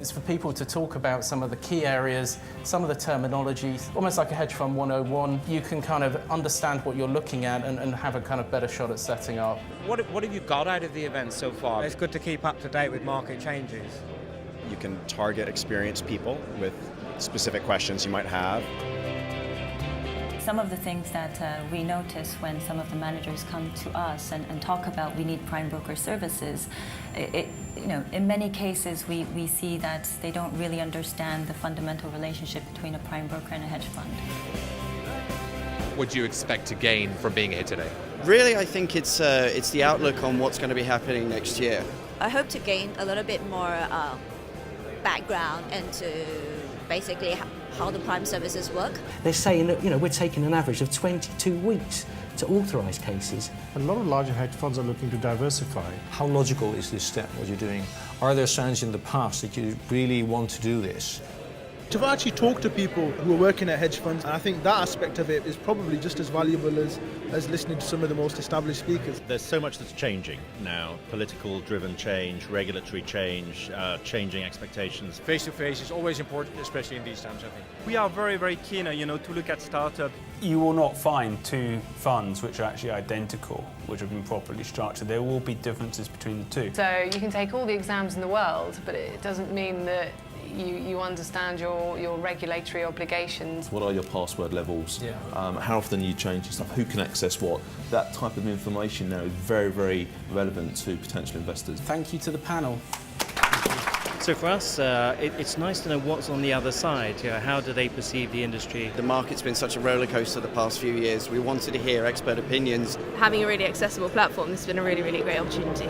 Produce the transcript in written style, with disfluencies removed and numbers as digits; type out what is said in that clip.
It's for people to talk about some of the key areas, some of the terminology, almost like a hedge fund 101. You can kind of understand what you're looking at and have a kind of better shot at setting up. What have you got out of the event so far? It's good to keep up to date with market changes. You can target experienced people with specific questions you might have. Some of the things that we notice when some of the managers come to us and talk about we need prime broker services, in many cases we see that they don't really understand the fundamental relationship between a prime broker and a hedge fund. What do you expect to gain from being here today? Really, I think it's the outlook on what's going to be happening next year. I hope to gain a little bit more background into basically how the prime services work. They're saying that we're taking an average of 22 weeks to authorise cases. A lot of larger hedge funds are looking to diversify. How logical is this step, what you're doing? Are there signs in the past that you really want to do this? To actually talk to people who are working at hedge funds, and I think that aspect of it is probably just as valuable as listening to some of the most established speakers. There's so much that's changing now, political driven change, regulatory change, changing expectations. Face-to-face is always important, especially in these times, I think. We are very, very keen to look at startups. You will not find two funds which are actually identical, which have been properly structured. There will be differences between the two. So you can take all the exams in the world, but it doesn't mean that you understand your regulatory obligations. What are your password levels? Yeah. How often you change stuff? Who can access what? That type of information now is very, very relevant to potential investors. Thank you to the panel. So for us, it's nice to know what's on the other side. How do they perceive the industry? The market's been such a roller coaster the past few years. We wanted to hear expert opinions. Having a really accessible platform, this has been a really, really great opportunity.